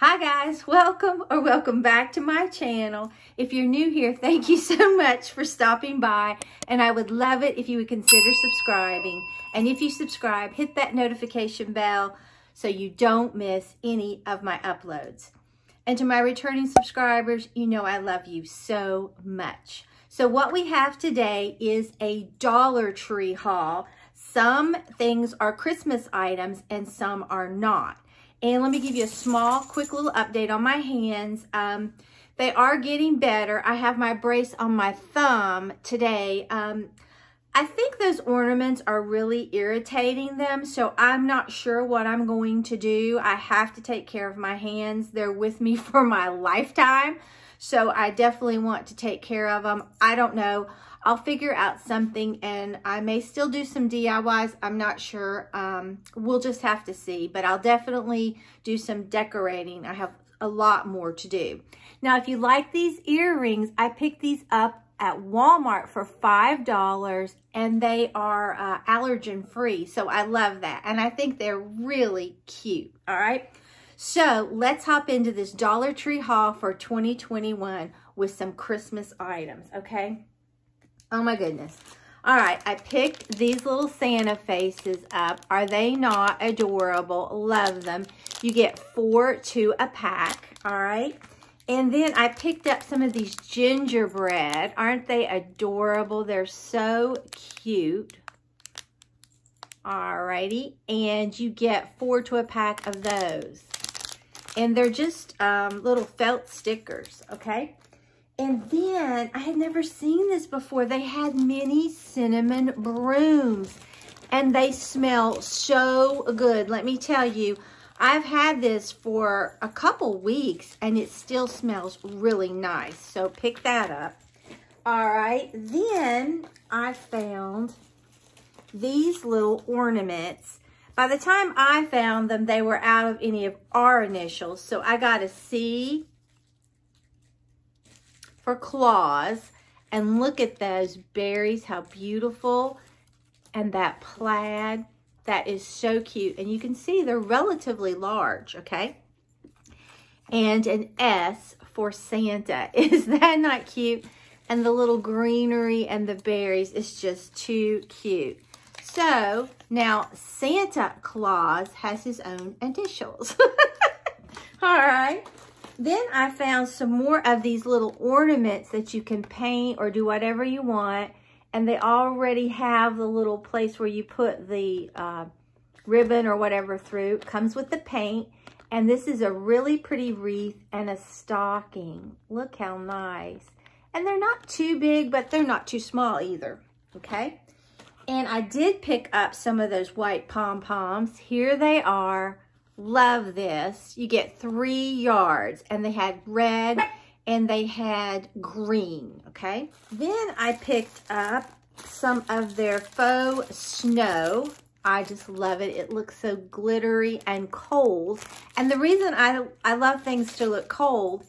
Hi guys, welcome back to my channel. If you're new here, thank you so much for stopping by, and I would love it if you would consider subscribing. And if you subscribe, hit that notification bell so you don't miss any of my uploads. And to my returning subscribers, you know I love you so much. So what we have today is a Dollar Tree haul. Some things are Christmas items and some are not. And let me give you a small, quick little update on my hands. They are getting better. I have my brace on my thumb today. I think those ornaments are really irritating them, so I'm not sure what I'm going to do. I have to take care of my hands. They're with me for my lifetime, so I definitely want to take care of them. I don't know. I'll figure out something, and I may still do some DIYs. I'm not sure. We'll just have to see, but I'll definitely do some decorating. I have a lot more to do. Now, if you like these earrings, I picked these up at Walmart for $5, and they are allergen-free, so I love that, and I think they're really cute, all right? So let's hop into this Dollar Tree haul for 2021 with some Christmas items, okay? Oh my goodness. All right, I picked these little Santa faces up. Are they not adorable? Love them. You get 4 to a pack, all right? And then I picked up some of these gingerbread. Aren't they adorable? They're so cute. All righty, and you get 4 to a pack of those. And they're just little felt stickers, okay? And then, I had never seen this before. They had mini cinnamon brooms, and they smell so good. Let me tell you, I've had this for a couple weeks, and it still smells really nice. So pick that up. All right, then I found these little ornaments. By the time I found them, they were out of any of our initials. So I got a C for claws, and look at those berries, how beautiful, and that plaid, that is so cute. And you can see they're relatively large, okay? And an S for Santa. Is that not cute? And the little greenery and the berries is just too cute. So now Santa Claus has his own initials. All right. Then I found some more of these little ornaments that you can paint or do whatever you want. And they already have the little place where you put the ribbon or whatever through. It comes with the paint. And this is a really pretty wreath and a stocking. Look how nice. And they're not too big, but they're not too small either. Okay. And I did pick up some of those white Pom Poms. Here they are. Love this. You get 3 yards, and they had red and they had green, okay? Then I picked up some of their Faux Snow. I just love it. It looks so glittery and cold. And the reason I love things to look cold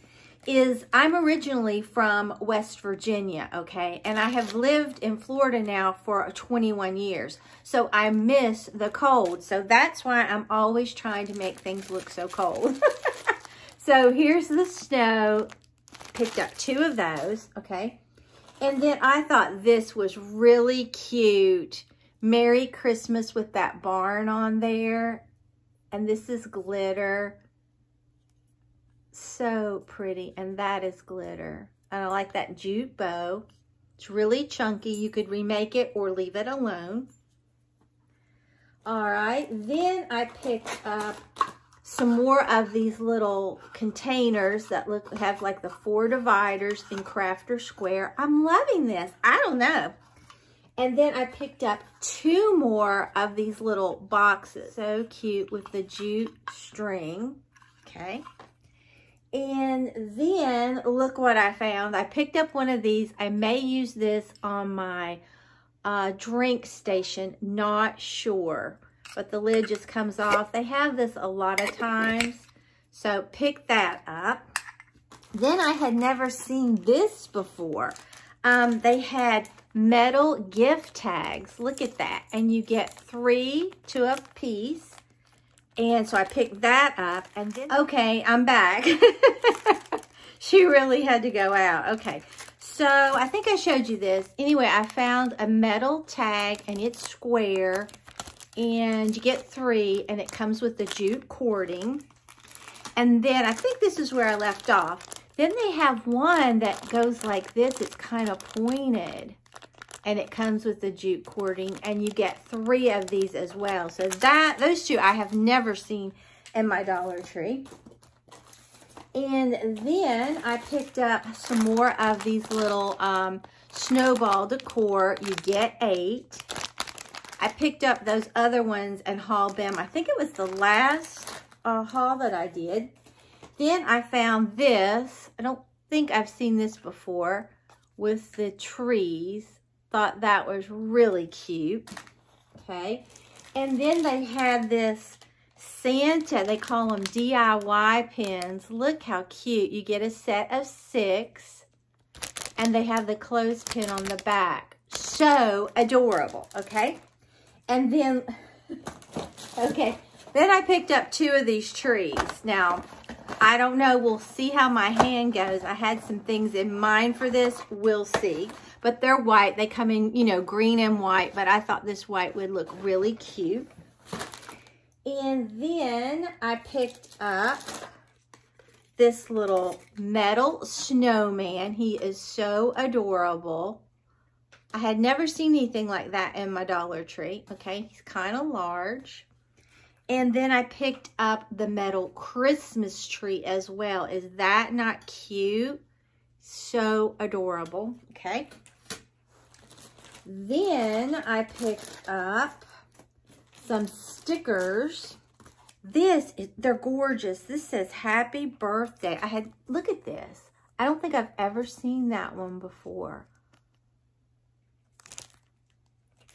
is I'm originally from West Virginia, okay? And I have lived in Florida now for 21 years. So I miss the cold. So that's why I'm always trying to make things look so cold. So here's the snow. Picked up 2 of those, okay? And then I thought this was really cute. Merry Christmas with that barn on there. And this is glitter. So pretty, and that is glitter. And I like that jute bow. It's really chunky. You could remake it or leave it alone. All right, then I picked up some more of these little containers that have like the 4 dividers in Crafter Square. I'm loving this. I don't know. And then I picked up 2 more of these little boxes. So cute with the jute string. Okay. And then look what I found. I picked up one of these. I may use this on my drink station, not sure. But the lid just comes off. They have this a lot of times. So pick that up. Then I had never seen this before. They had metal gift tags. Look at that. And you get 3 to a piece. And so I picked that up, and then, okay, I'm back. She really had to go out. Okay, so I think I showed you this. Anyway, I found a metal tag, and it's square, and you get 3, and it comes with the jute cording. And then I think this is where I left off. Then they have one that goes like this. It's kind of pointed, and it comes with the jute cording, and you get 3 of these as well. So those 2 I have never seen in my Dollar Tree. And then I picked up some more of these little Snowball Decor. You get 8. I picked up those other ones and hauled them. I think it was the last haul that I did. Then I found this. I don't think I've seen this before, with the trees. Thought that was really cute. Okay. And then they had this Santa. They call them DIY pins. Look how cute. You get a set of 6. And they have the clothespin on the back. So adorable. Okay. And then, okay. Then I picked up 2 of these trees. Now, I don't know. We'll see how my hand goes. I had some things in mind for this. We'll see. But they're white. They come in, you know, green and white. But I thought this white would look really cute. And then I picked up this little metal snowman. He is so adorable. I had never seen anything like that in my Dollar Tree. Okay, he's kind of large. And then I picked up the metal Christmas tree as well. Is that not cute? So adorable. Okay. Then I picked up some stickers. They're gorgeous. This says happy birthday. Look at this. I don't think I've ever seen that one before.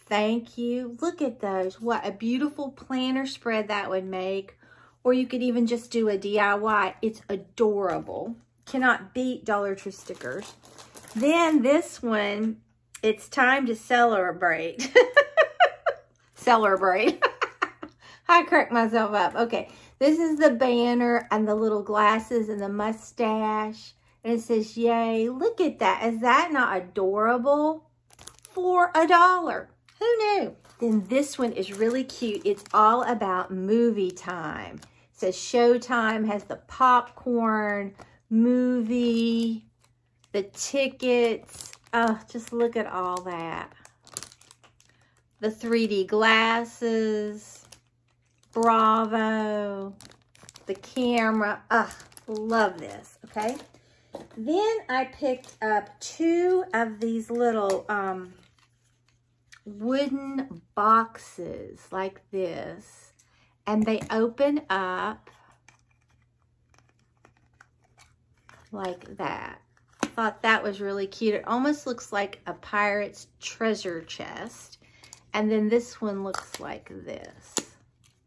Thank you. Look at those. What a beautiful planner spread that would make. Or you could even just do a DIY. It's adorable. Cannot beat Dollar Tree stickers. Then this one, it's time to celebrate. Celebrate. I cracked myself up. Okay. This is the banner and the little glasses and the mustache. And it says, yay. Look at that. Is that not adorable? For $1. Who knew? Then this one is really cute. It's all about movie time. It says Showtime, has the popcorn, movie, the tickets. Oh, just look at all that. The 3D glasses, Bravo, the camera. Love this, okay? Then I picked up 2 of these little wooden boxes like this, and they open up like that. I thought that was really cute. It almost looks like a pirate's treasure chest. And then this one looks like this,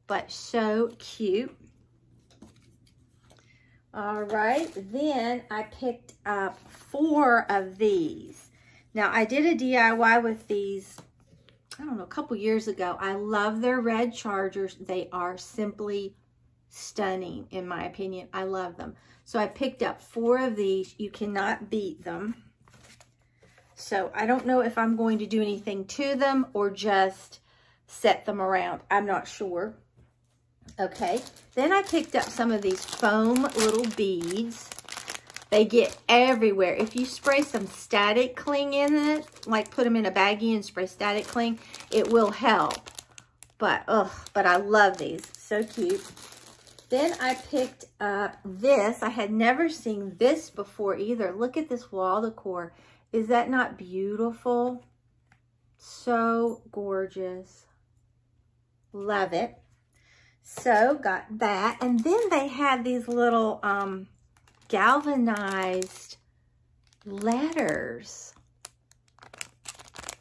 but so cute. All right, then I picked up 4 of these. Now I did a DIY with these, I don't know, a couple years ago. I love their red chargers. They are simply stunning, in my opinion. I love them. So I picked up 4 of these. You cannot beat them. So I don't know if I'm going to do anything to them or just set them around. I'm not sure. Okay. Then I picked up some of these foam little beads. They get everywhere. If you spray some static cling in it, like put them in a baggie and spray static cling, it will help. But I love these. So cute. Then I picked up this. I had never seen this before either. Look at this wall decor. Is that not beautiful? So gorgeous. Love it. So got that. And then they had these little galvanized letters.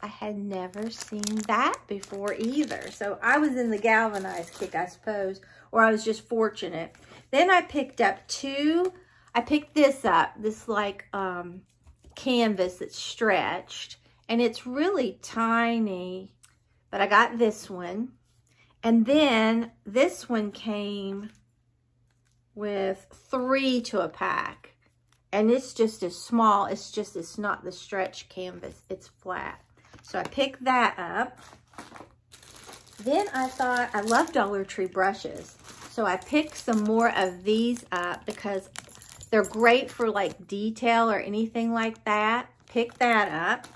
I had never seen that before either. So I was in the galvanized kick, I suppose, or I was just fortunate. Then I picked up 2. I picked this up, this like canvas that's stretched, and it's really tiny, but I got this one. And then this one came with 3 to a pack. And it's just as small, it's not the stretch canvas, it's flat. So I picked that up. Then I thought, I love Dollar Tree brushes. So I picked some more of these up because they're great for like detail or anything like that. Pick that up.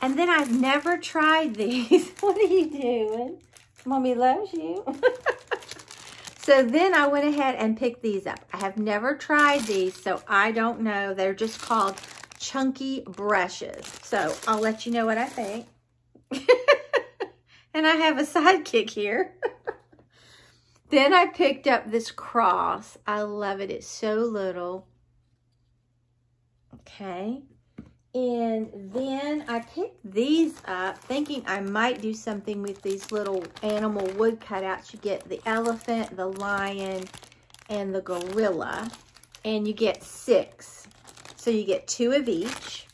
And then I've never tried these. What are you doing? Mommy loves you. So then I went ahead and picked these up. I have never tried these, so I don't know. They're just called chunky brushes. So I'll let you know what I think. And I have a sidekick here. Then I picked up this cross. I love it. It's so little. Okay. And then I picked these up thinking I might do something with these little animal wood cutouts. You get the elephant, the lion, and the gorilla. And you get 6. So you get 2 of each.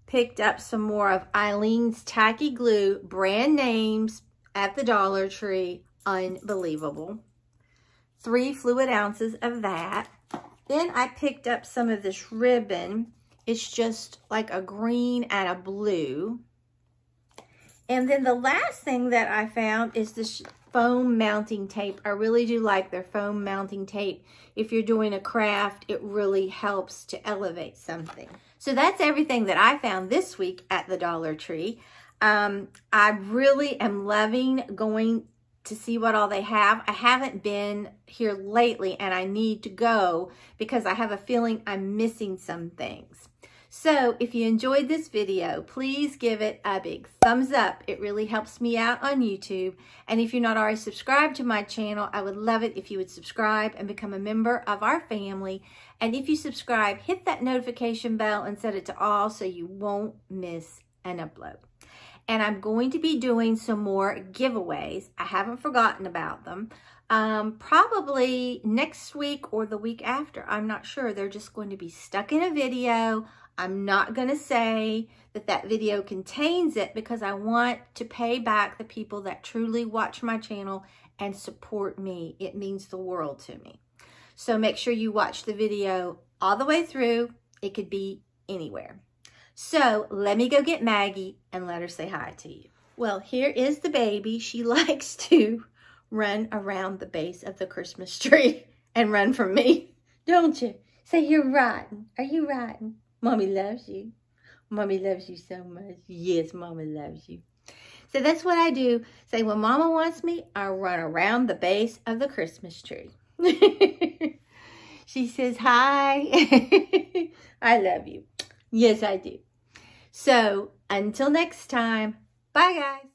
Picked up some more of Eileen's Tacky Glue, brand names at the Dollar Tree. Unbelievable. 3 fluid ounces of that. Then I picked up some of this ribbon. It's just like a green and a blue. And then the last thing that I found is this foam mounting tape. I really do like their foam mounting tape. If you're doing a craft, it really helps to elevate something. So that's everything that I found this week at the Dollar Tree. I really am loving going to see what all they have. I haven't been here lately and I need to go because I have a feeling I'm missing some things. So if you enjoyed this video, please give it a big thumbs up. It really helps me out on YouTube. And if you're not already subscribed to my channel, I would love it if you would subscribe and become a member of our family. And if you subscribe, hit that notification bell and set it to all so you won't miss an upload. And I'm going to be doing some more giveaways. I haven't forgotten about them. Probably next week or the week after. I'm not sure. They're just going to be stuck in a video. I'm not going to say that that video contains it because I want to pay back the people that truly watch my channel and support me. It means the world to me. So make sure you watch the video all the way through. It could be anywhere. So let me go get Maggie and let her say hi to you. Well, here is the baby. She likes to run around the base of the Christmas tree and run from me. Don't you? Say you're rotten. Are you rotten? Mommy loves you. Mommy loves you so much. Yes, Mama loves you. So that's what I do. Say when Mama wants me, I run around the base of the Christmas tree. She says hi. I love you. Yes, I do. So until next time, bye guys.